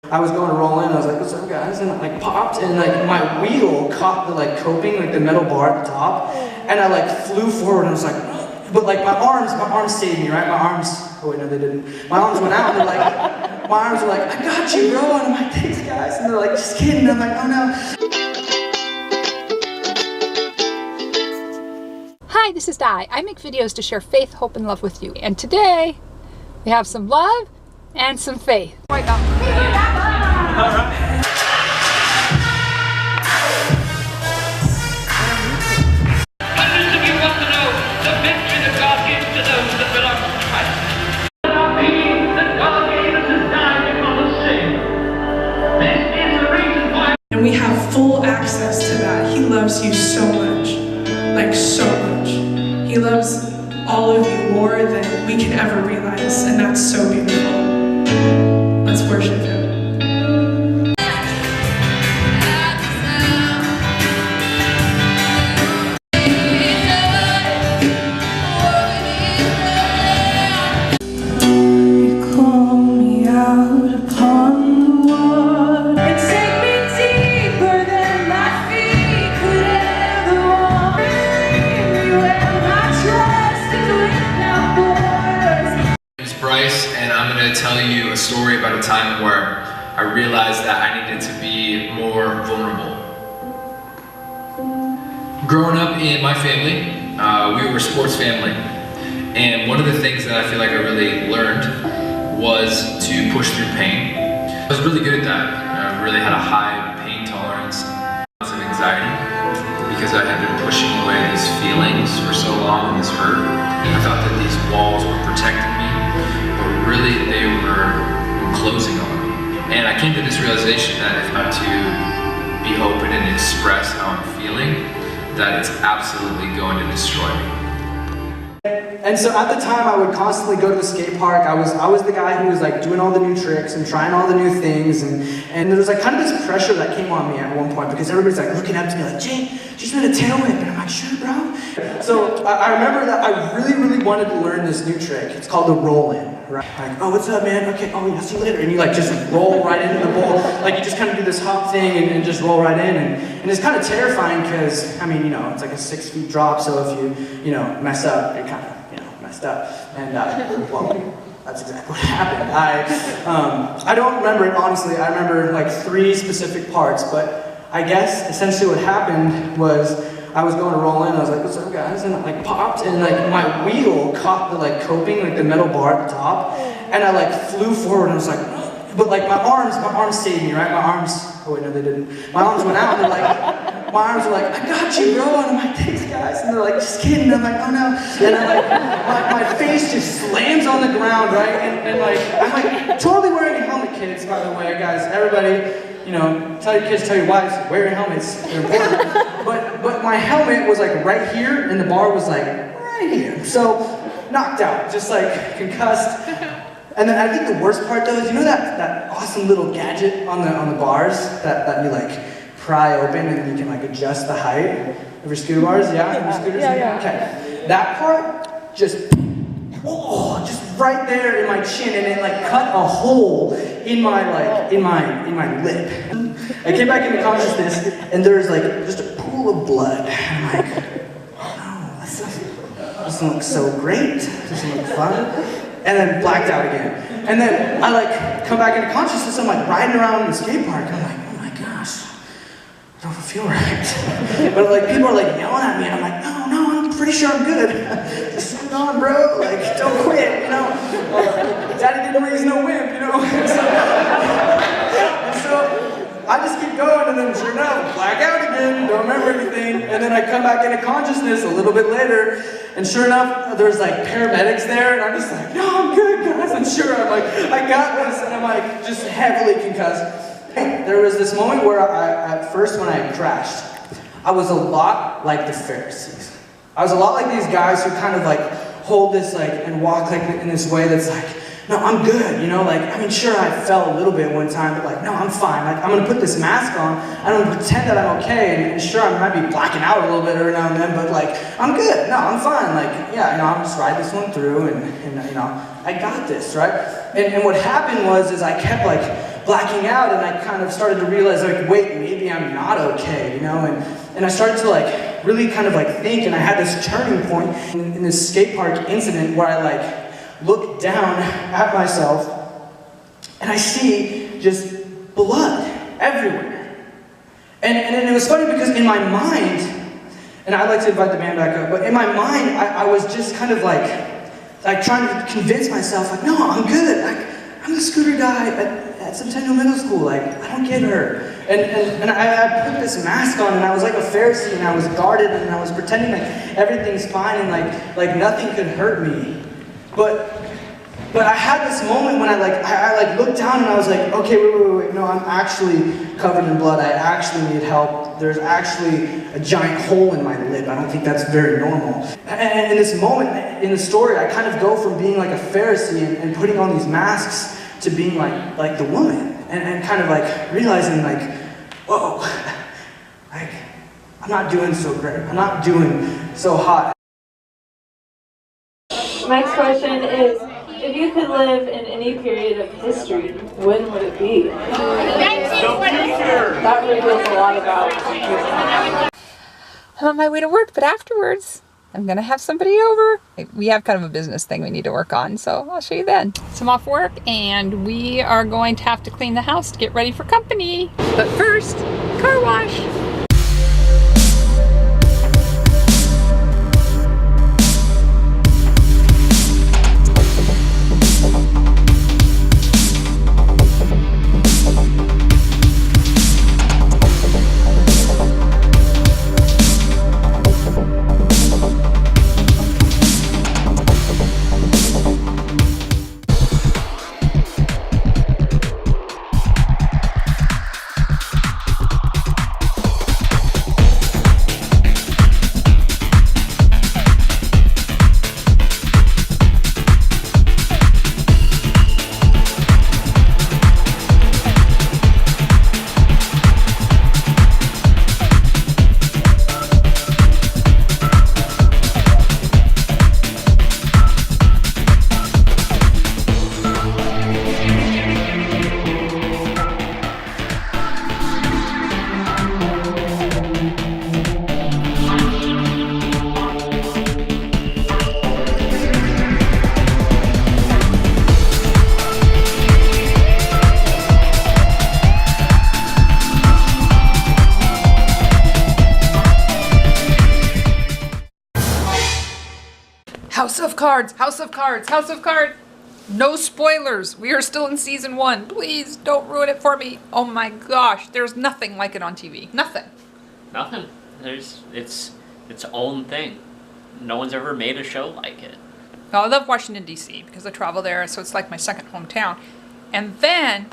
I was going to roll in, I was like, what's up guys? And I like popped and like my wheel caught the like coping, like the metal bar at the top. And I like flew forward and I was like, but like my arms saved me, right? My arms, oh wait, no they didn't. My arms went out and they're like, my arms were like, I got you bro. And I'm like, thanks guys. And they're like, just kidding. And I'm like, oh no. Hi, this is Di. I make videos to share faith, hope, and love with you. And today, we have some love and some faith. Right now. Hundreds of you want to know the victory that God gives to those that belong to Christ. That God gave us to die because of sin. This is the reason why. And we have full access to that. He loves you so much. Like so much. He loves all of you more than we can ever realize, and that's so beautiful. Let's worship Him. And I'm going to tell you a story about a time where I realized that I needed to be more vulnerable. Growing up in my family, we were a sports family, and one of the things that I feel like I really learned was to push through pain. I was really good at that. I really had a high pain tolerance, lots of anxiety, because I had been pushing away these feelings for so long and this hurt. And I thought that these walls were protecting me, but really they were closing on me. And I came to this realization that if I'm to be open and express how I'm feeling, that it's absolutely going to destroy me. And so at the time I would constantly go to the skate park. I was the guy who was like doing all the new tricks and trying all the new things, and there was like kind of this pressure that came on me at one point because everybody's like looking up to me like, Jay, she's been a tail whip, and I'm like, sure bro. So I remember that I really wanted to learn this new trick. It's called the roll-in. Right? Like, oh, what's up, man? Okay, oh, yeah, see you later. And you like just roll right into the bowl. Like you just kind of do this hop thing and just roll right in. And it's kind of terrifying because, I mean, you know, it's like a 6 feet drop. So if you know, mess up, you're kind of, messed up. And, well, that's exactly what happened. I don't remember it, honestly. I remember like 3 specific parts. But I guess essentially what happened was I was going to roll in, I was like, what's up guys? And I like popped and like my wheel caught the like coping, like the metal bar at the top. And I like flew forward and I was like, but like my arms saved me, right? My arms, oh wait, no they didn't. My arms went out and they're like, my arms were like, I got you bro. And I'm like, thanks guys. And they're like, just kidding. And I'm like, oh no. And I like, my face just slams on the ground, right? And like, I'm like totally wearing a helmet, kids, by the way, guys. Everybody, you know, tell your kids, tell your wives, wear your helmets, they're important. But my helmet was like right here, and the bar was like right here. So, knocked out, just like concussed. And then I think the worst part though is, you know that awesome little gadget on the bars that you like pry open and you can like adjust the height of your scooter bars? Yeah? Yeah. Okay. That part just right there in my chin, and it like cut a hole in my lip. I came back into consciousness, and there's like just a pool of blood. I'm like, oh no, this doesn't look so great. This doesn't look fun. And then blacked out again. And then I like come back into consciousness. I'm like riding around the skate park. I'm like, oh my gosh, I don't feel right. But like people are like yelling at me, and I'm like, no, I'm pretty sure I'm good. Just hang on, bro. Like, don't quit, you know. Daddy didn't raise no wimp, you know. And so I just keep going, and then sure enough, black out again, don't remember anything. And then I come back into consciousness a little bit later, and sure enough, there's like paramedics there, and I'm just like, no, I'm good, guys, I'm sure. I'm like, I got this, and I'm like, just heavily concussed. There was this moment where at first when I crashed, I was a lot like the Pharisees. I was a lot like these guys who kind of like hold this like and walk like in this way that's like, no, I'm good, you know, like, I mean, sure, I fell a little bit one time, but like, no, I'm fine. Like, I'm gonna put this mask on, I'm gonna pretend that I'm okay, and sure, I might be blacking out a little bit every now and then, but like, I'm good, no, I'm fine. Like, yeah, you know, I'll just ride this one through, and you know, I got this, right? And what happened was, is I kept like blacking out, and I kind of started to realize, like, wait, maybe I'm not okay, you know? And I started to, like, really kind of, like, think, and I had this turning point in this skate park incident where I, like, looked down at myself, and I see just blood everywhere. And it was funny because in my mind, and I'd like to invite the band back up, but in my mind, I was just kind of like trying to convince myself, like, no, I'm good. Like, I'm the scooter guy at Centennial Middle School. Like, I don't get hurt. And I put this mask on, and I was like a Pharisee, and I was guarded, and I was pretending like everything's fine, and like nothing could hurt me. But I had this moment when I looked down and I was like, okay, wait, no, I'm actually covered in blood. I actually need help. There's actually a giant hole in my lip. I don't think that's very normal. And in this moment in the story, I kind of go from being like a Pharisee and putting on these masks to being like the woman and kind of like realizing like, whoa, like I'm not doing so great. I'm not doing so hot. Next question is, if you could live in any period of history, when would it be? That reveals a lot about you. I'm on my way to work, but afterwards, I'm gonna have somebody over. We have kind of a business thing we need to work on, so I'll show you then. So I'm off work, and we are going to have to clean the house to get ready for company. But first, car wash. House of Cards, House of Cards, House of Cards. No spoilers. We are still in season 1. Please don't ruin it for me. Oh my gosh, there's nothing like it on TV. Nothing. Nothing. It's its own thing. No one's ever made a show like it. Well, I love Washington, D.C. because I travel there, so it's like my second hometown. And then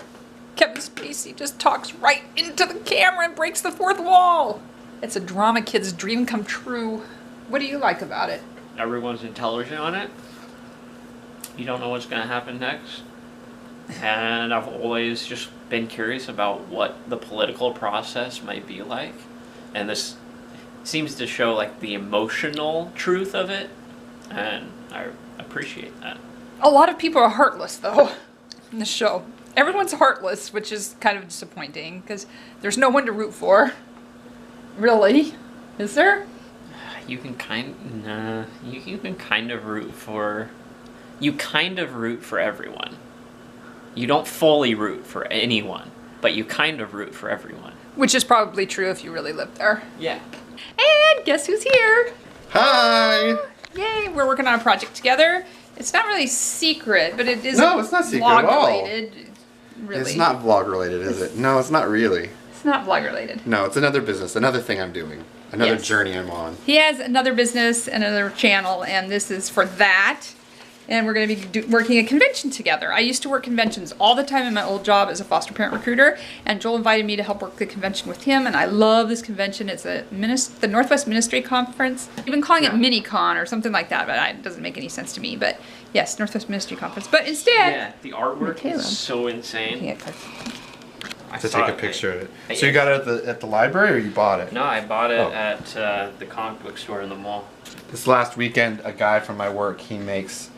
Kevin Spacey just talks right into the camera and breaks the fourth wall. It's a drama kid's dream come true. What do you like about it? Everyone's intelligent on it. You don't know what's going to happen next. And I've always just been curious about what the political process might be like. And this seems to show like the emotional truth of it. And I appreciate that. A lot of people are heartless, though, in the show. Everyone's heartless, which is kind of disappointing because there's no one to root for. Really? Is there? You can kind of root for. You kind of root for everyone. You don't fully root for anyone, but you kind of root for everyone. Which is probably true if you really lived there. Yeah. And guess who's here? Hi! Yay, we're working on a project together. It's not really secret, but it is No, it's not secret at all. vlog-related. Really. It's not vlog related, is it? No, it's not really. It's not vlog-related. No, it's another business, another thing I'm doing. Another Yes. journey I'm on. He has another business, another channel, and this is for that. And we're going to be working a convention together. I used to work conventions all the time in my old job as a foster parent recruiter, and Joel invited me to help work the convention with him, and I love this convention. It's the Northwest Ministry Conference. I've been calling it Mini-Con or something like that, but it doesn't make any sense to me. But yes, Northwest Ministry Conference. But instead... Yeah, the artwork Caleb. is so insane. To take a picture of it. So you got it at the library or you bought it? No, I bought it Oh. at the comic book store in the mall. This last weekend, a guy from my work, he makes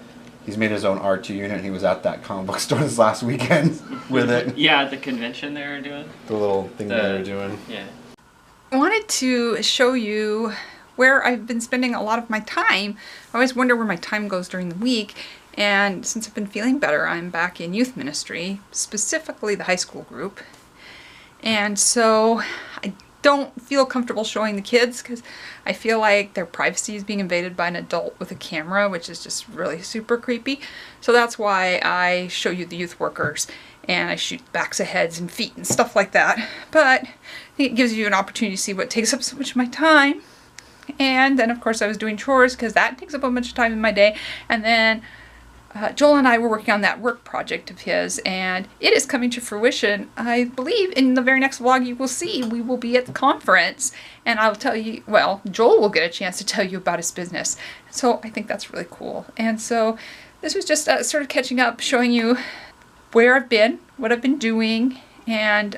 He's made his own R2 unit. He was at that comic book store this last weekend with it. Yeah, the convention they were doing. The little thing they were doing. Yeah. I wanted to show you where I've been spending a lot of my time. I always wonder where my time goes during the week. And since I've been feeling better, I'm back in youth ministry, specifically the high school group. And so I don't feel comfortable showing the kids because I feel like their privacy is being invaded by an adult with a camera, which is just really super creepy. So that's why I show you the youth workers and I shoot backs of heads and feet and stuff like that. But I think it gives you an opportunity to see what takes up so much of my time. And then of course I was doing chores because that takes up a bunch of time in my day. And then Joel and I were working on that work project of his, and it is coming to fruition. I believe in the very next vlog you will see, we will be at the conference, and I'll tell you, well, Joel will get a chance to tell you about his business. So I think that's really cool. And so this was just sort of catching up, showing you where I've been, what I've been doing, and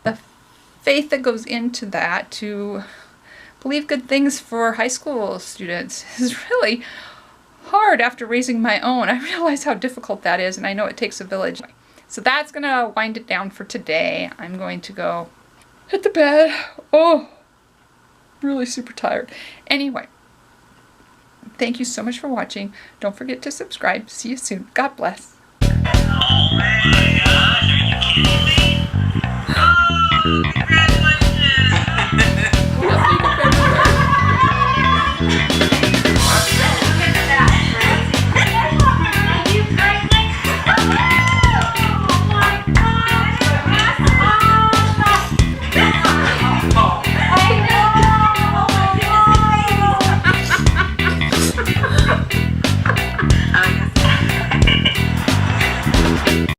the faith that goes into that to believe good things for high school students is really hard after raising my own. I realize how difficult that is, and I know it takes a village. So that's gonna wind it down for today. I'm going to go hit the bed. Oh, really super tired. Anyway, thank you so much for watching. Don't forget to subscribe. See you soon. God bless.